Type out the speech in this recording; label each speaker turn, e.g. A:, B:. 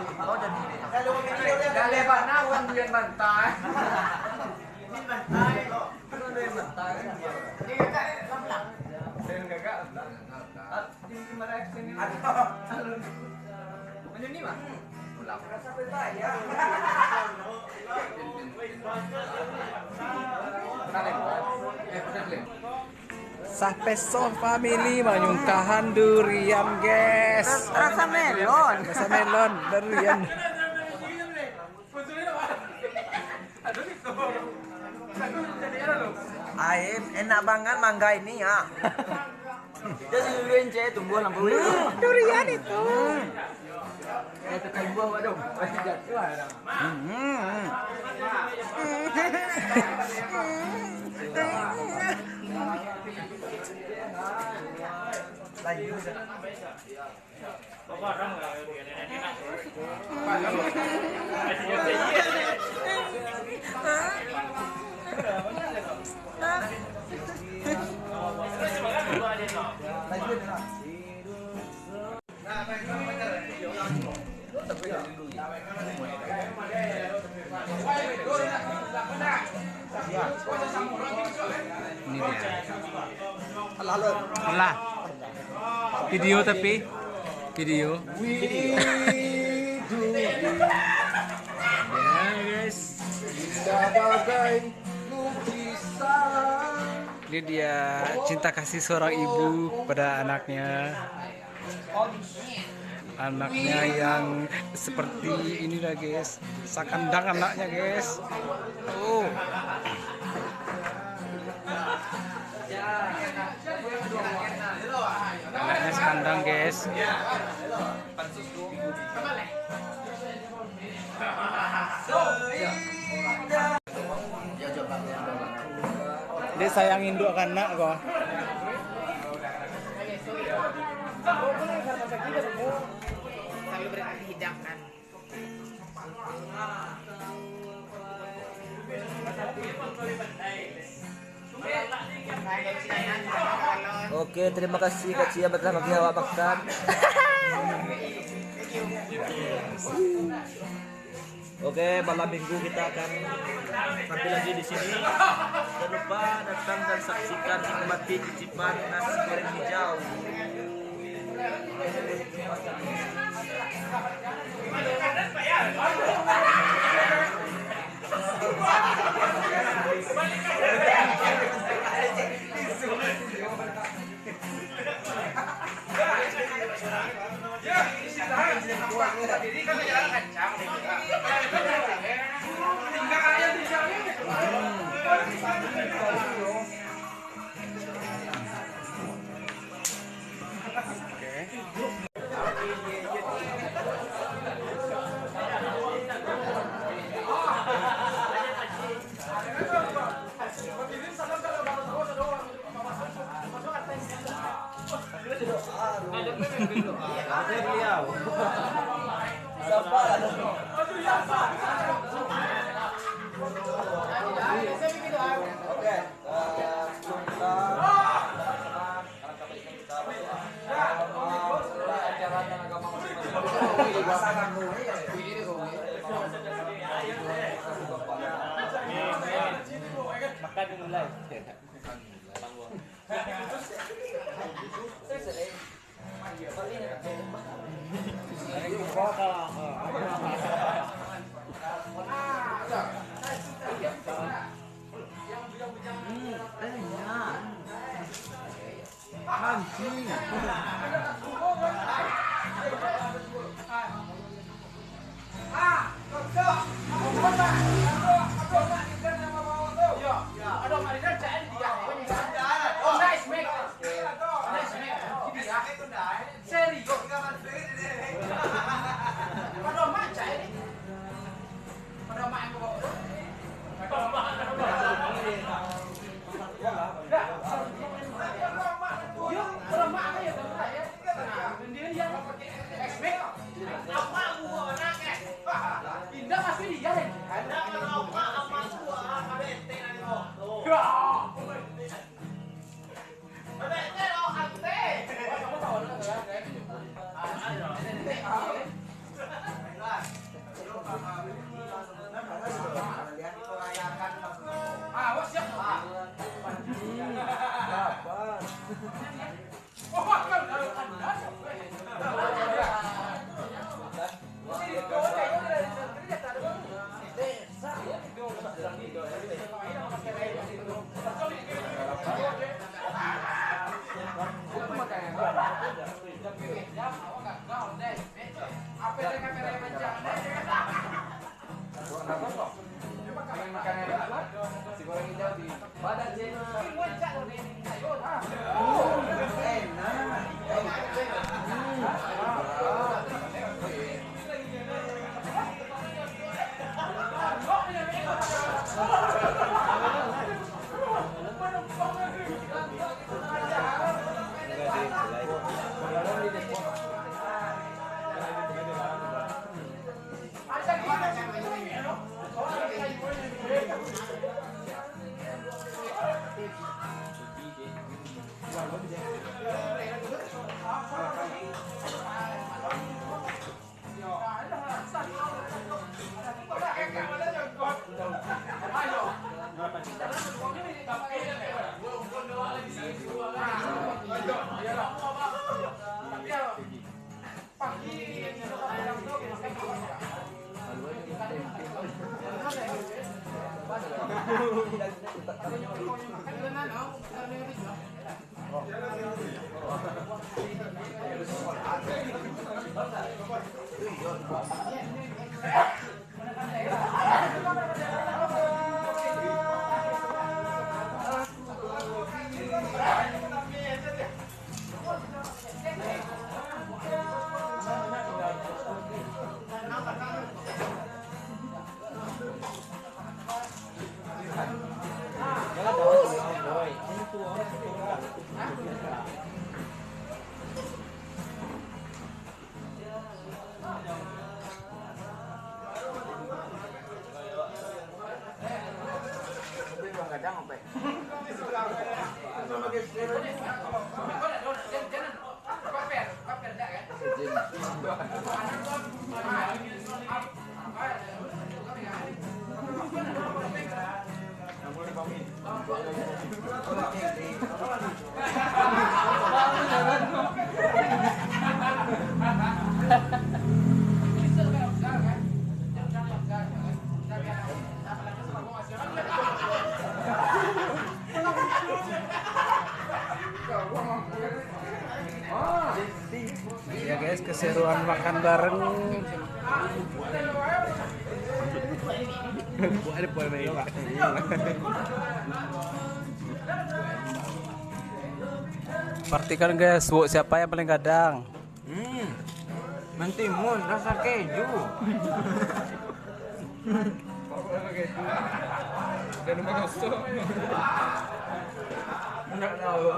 A: Oh jadi.
B: Gak lebar nawan dia bantai.
A: Ini bantai.
B: Itu dia bantai.
A: Ini kakak lamlang.
B: Dan gagak. Di mana action ini? Mana ni mah? Pulang.
A: Sampai saya.
C: Sampai so family menyungkahan durian guys.
A: Rasa melon.
C: Rasa melon durian.
A: Air enak banget mangga ini ya. Jadi durian saya tumbuh lampu
C: Durian itu.
B: Itu kan buah waduh. Masih jatuh ada.
A: Lanjut.
C: Ini dia. Alah. Video tapi video. Ya guys. Ini dia cinta kasih seorang ibu pada anaknya. Anaknya yang seperti inilah guys. Sakandang anaknya guys. Oh. Anaknya sekandang guys. Dia sayang induk anak kok.
A: Selalu berarti hidangkan. Oke, terima kasih Kak Cia telah bagi awak makan. Oke, malam minggu kita akan tampil lagi di sini. Jangan lupa datang dan saksikan nikmati cicipan nasi goreng hijau.
B: Makan dulu lah. Indah masih
C: Ya guys, keseruan makan bareng. Partikan guys, siapa yang paling gadang?
B: Mentimun rasa keju.
A: Dan masuk.
B: Enggak tahu.